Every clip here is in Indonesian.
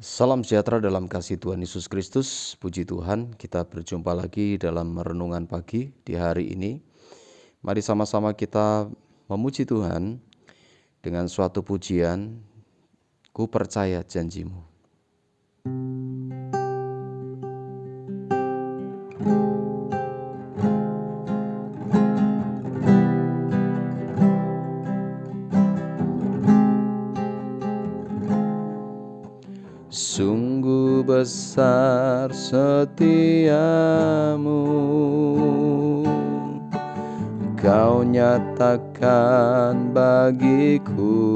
Salam sejahtera dalam kasih Tuhan Yesus Kristus. Puji Tuhan, kita berjumpa lagi dalam renungan pagi di hari ini. Mari sama-sama kita memuji Tuhan dengan suatu pujian, Ku percaya janji-Mu. Sungguh besar setiamu, Kau nyatakan bagiku.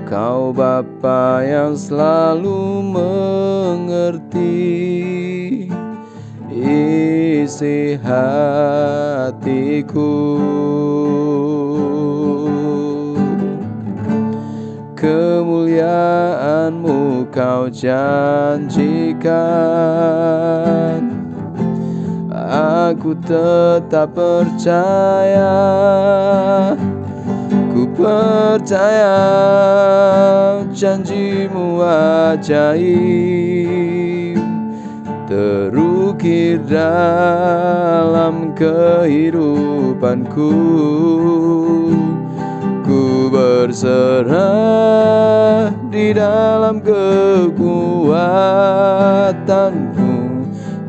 Kau Bapa yang selalu mengerti isi hatiku. Kemuliaan-Mu Kau janjikan, aku tetap percaya. Ku percaya janji-Mu ajaib, terukir dalam kehidupanku. Ku berserah di dalam kekuatanmu,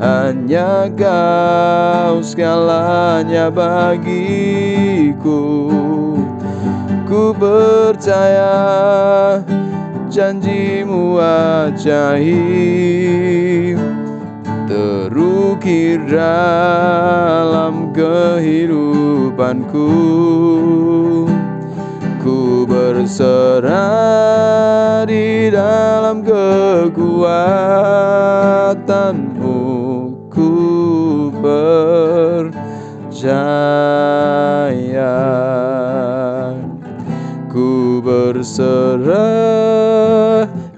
hanya Kau segalanya bagiku. Ku percaya janji-Mu ajaib, terukir dalam kehidupanku. Ku berserah di dalam kekuatanmu. Ku percaya. Ku berserah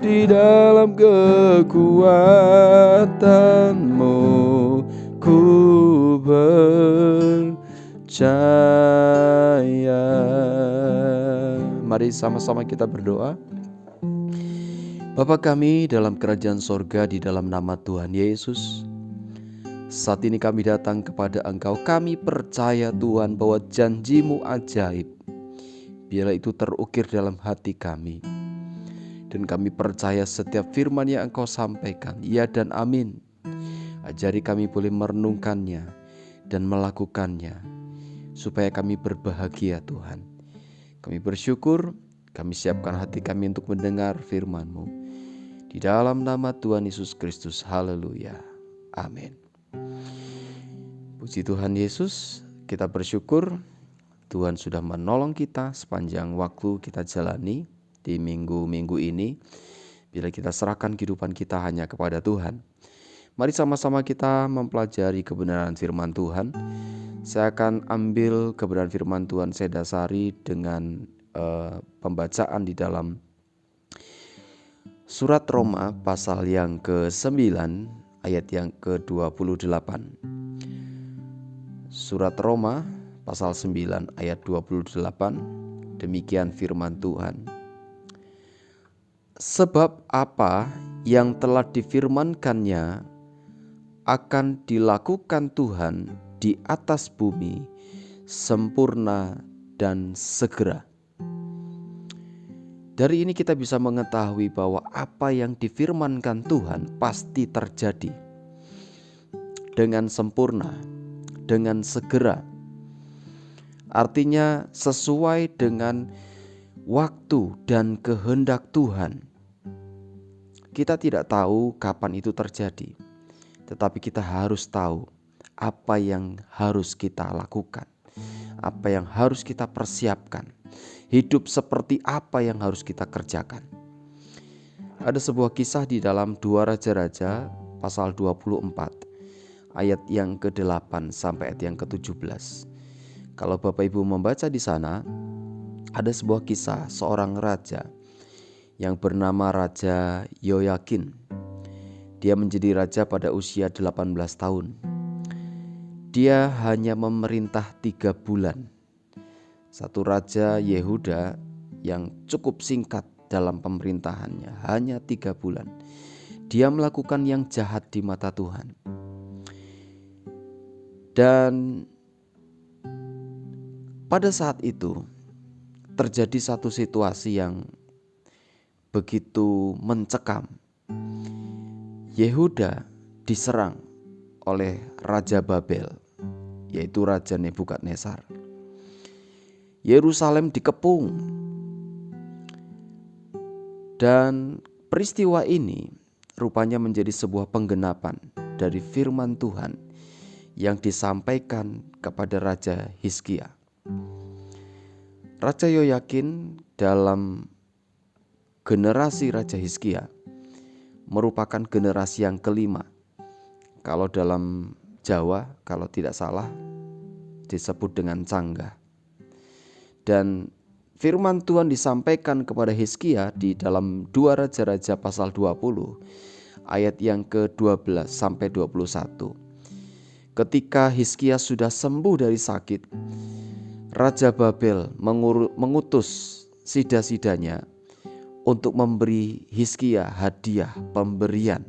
di dalam kekuatanmu. Ku percaya. Mari sama-sama kita berdoa. Bapa kami dalam kerajaan sorga, di dalam nama Tuhan Yesus, saat ini kami datang kepada Engkau. Kami percaya Tuhan bahwa janji-Mu ajaib, biarlah itu terukir dalam hati kami. Dan kami percaya setiap firman yang Engkau sampaikan, ya dan amin. Ajari kami boleh merenungkannya dan melakukannya, supaya kami berbahagia Tuhan. Kami bersyukur, kami siapkan hati kami untuk mendengar firman-Mu. Di dalam nama Tuhan Yesus Kristus, haleluya, amin. Puji Tuhan Yesus, kita bersyukur Tuhan sudah menolong kita sepanjang waktu kita jalani di minggu-minggu ini. Bila kita serahkan kehidupan kita hanya kepada Tuhan. Mari sama-sama kita mempelajari kebenaran firman Tuhan. Saya akan ambil kebenaran firman Tuhan, saya dasari dengan pembacaan di dalam surat Roma pasal yang ke-9 ayat yang ke-28. Surat Roma pasal 9 ayat 28, demikian firman Tuhan. Sebab apa yang telah difirmankannya akan dilakukan Tuhan di atas bumi sempurna dan segera. Dari ini kita bisa mengetahui bahwa apa yang difirmankan Tuhan pasti terjadi dengan sempurna, dengan segera. Artinya sesuai dengan waktu dan kehendak Tuhan. Kita tidak tahu kapan itu terjadi, tetapi kita harus tahu apa yang harus kita lakukan, apa yang harus kita persiapkan, hidup seperti apa yang harus kita kerjakan. Ada sebuah kisah di dalam 2 Raja-Raja pasal 24 ayat yang ke-8 sampai ayat yang ke-17. Kalau Bapak Ibu membaca di sana, ada sebuah kisah seorang raja yang bernama Raja Yoyakin. Dia menjadi raja pada usia 18 tahun. Dia hanya memerintah 3 bulan. Satu raja Yehuda yang cukup singkat dalam pemerintahannya, hanya 3 bulan. Dia melakukan yang jahat di mata Tuhan. Dan pada saat itu terjadi satu situasi yang begitu mencekam. Yehuda diserang oleh Raja Babel, yaitu Raja Nebukadnezar. Yerusalem dikepung. Dan peristiwa ini rupanya menjadi sebuah penggenapan dari firman Tuhan yang disampaikan kepada Raja Hizkia. Raja Yoyakin dalam generasi Raja Hizkia merupakan generasi yang kelima. Kalau dalam Jawa, kalau tidak salah, disebut dengan Canggah. Dan firman Tuhan disampaikan kepada Hizkia di dalam 2 Raja-Raja pasal 20 ayat yang ke-12 sampai 21. Ketika Hizkia sudah sembuh dari sakit, Raja Babel mengutus sida-sidanya untuk memberi Hizkia hadiah pemberian.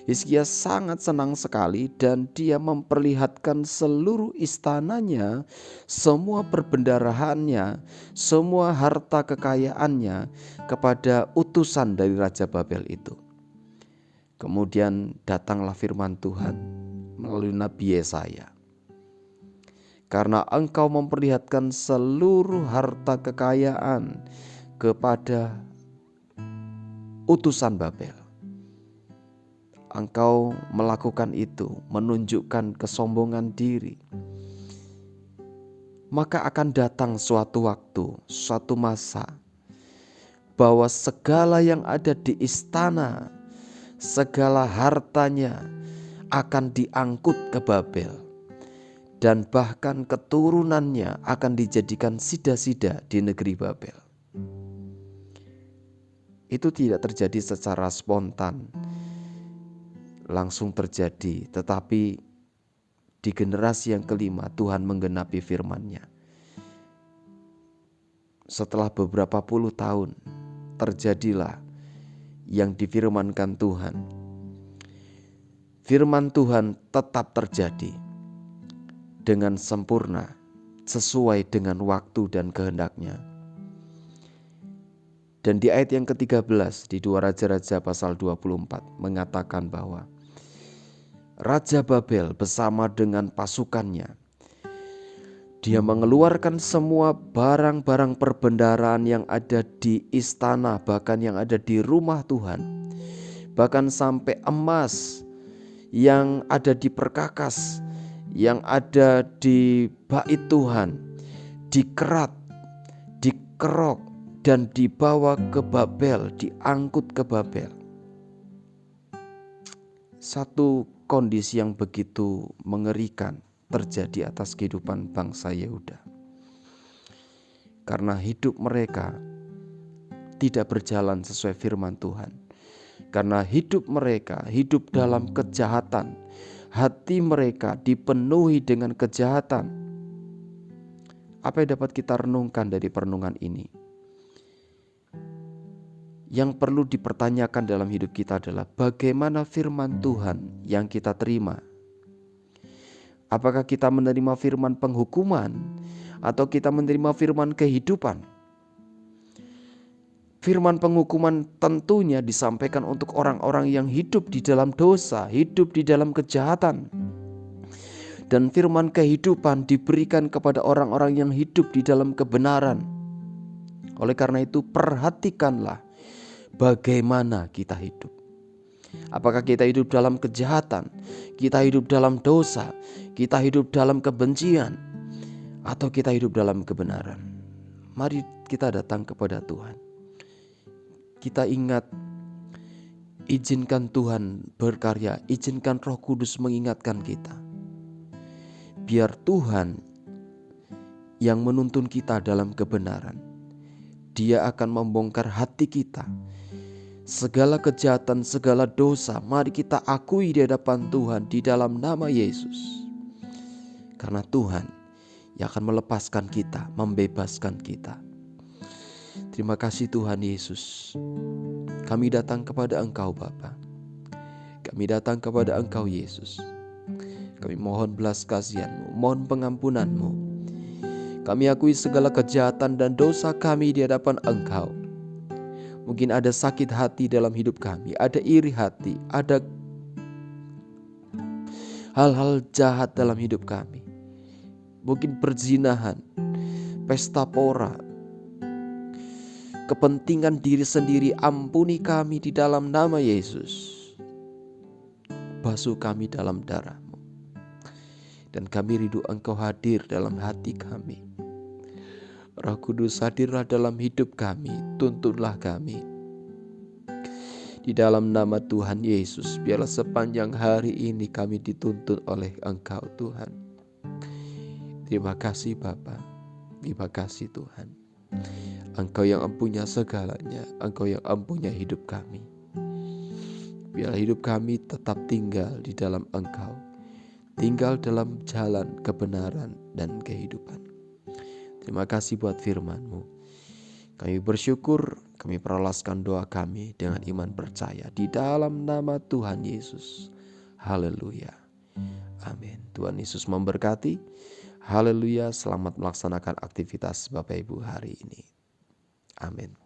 Hizkia sangat senang sekali dan dia memperlihatkan seluruh istananya, semua perbendaharaannya, semua harta kekayaannya kepada utusan dari Raja Babel itu. Kemudian datanglah firman Tuhan melalui Nabi Yesaya. Karena engkau memperlihatkan seluruh harta kekayaan kepada utusan Babel, engkau melakukan itu, menunjukkan kesombongan diri, maka akan datang suatu waktu, suatu masa, bahwa segala yang ada di istana, segala hartanya akan diangkut ke Babel, dan bahkan keturunannya akan dijadikan sida-sida di negeri Babel. Itu tidak terjadi secara spontan, langsung terjadi, tetapi di generasi yang kelima Tuhan menggenapi firman-Nya. Setelah beberapa puluh tahun terjadilah yang difirmankan Tuhan. Firman Tuhan tetap terjadi dengan sempurna sesuai dengan waktu dan kehendak-Nya. Dan di ayat yang ke-13 di 2 Raja-Raja pasal 24 mengatakan bahwa Raja Babel bersama dengan pasukannya, dia mengeluarkan semua barang-barang perbendaharaan yang ada di istana, bahkan yang ada di rumah Tuhan, bahkan sampai emas yang ada di perkakas, yang ada di bait Tuhan, dikerat, dikerok, dan dibawa ke Babel, diangkut ke Babel. Satu kondisi yang begitu mengerikan terjadi atas kehidupan bangsa Yehuda. Karena hidup mereka tidak berjalan sesuai firman Tuhan. Karena hidup mereka hidup dalam kejahatan. Hati mereka dipenuhi dengan kejahatan. Apa yang dapat kita renungkan dari perenungan ini? Yang perlu dipertanyakan dalam hidup kita adalah bagaimana firman Tuhan yang kita terima. Apakah kita menerima firman penghukuman atau kita menerima firman kehidupan? Firman penghukuman tentunya disampaikan untuk orang-orang yang hidup di dalam dosa, hidup di dalam kejahatan. Dan firman kehidupan diberikan kepada orang-orang yang hidup di dalam kebenaran. Oleh karena itu perhatikanlah bagaimana kita hidup. Apakah kita hidup dalam kejahatan, kita hidup dalam dosa, kita hidup dalam kebencian, atau kita hidup dalam kebenaran? Mari kita datang kepada Tuhan. Kita ingat, izinkan Tuhan berkarya, izinkan Roh Kudus mengingatkan kita. Biar Tuhan yang menuntun kita dalam kebenaran. Dia akan membongkar hati kita. Segala kejahatan, segala dosa, mari kita akui di hadapan Tuhan di dalam nama Yesus. Karena Tuhan yang akan melepaskan kita, membebaskan kita. Terima kasih Tuhan Yesus. Kami datang kepada Engkau Bapa. Kami datang kepada Engkau Yesus. Kami mohon belas kasihan-Mu, mohon pengampunan-Mu. Kami akui segala kejahatan dan dosa kami di hadapan Engkau. Mungkin ada sakit hati dalam hidup kami, ada iri hati, ada hal-hal jahat dalam hidup kami. Mungkin perzinahan, pesta pora, kepentingan diri sendiri. Ampuni kami di dalam nama Yesus. Basuh kami dalam darah-Mu. Dan kami rindu Engkau hadir dalam hati kami. Roh Kudus, hadirlah dalam hidup kami, tuntunlah kami. Di dalam nama Tuhan Yesus, biarlah sepanjang hari ini kami dituntun oleh Engkau Tuhan. Terima kasih Bapa, terima kasih Tuhan. Engkau yang empunya segalanya, Engkau yang empunya hidup kami. Biarlah hidup kami tetap tinggal di dalam Engkau, tinggal dalam jalan kebenaran dan kehidupan. Terima kasih buat firman-Mu. Kami bersyukur, kami peralaskan doa kami dengan iman percaya di dalam nama Tuhan Yesus. Haleluya. Amin. Tuhan Yesus memberkati. Haleluya. Selamat melaksanakan aktivitas Bapak Ibu hari ini. Amin.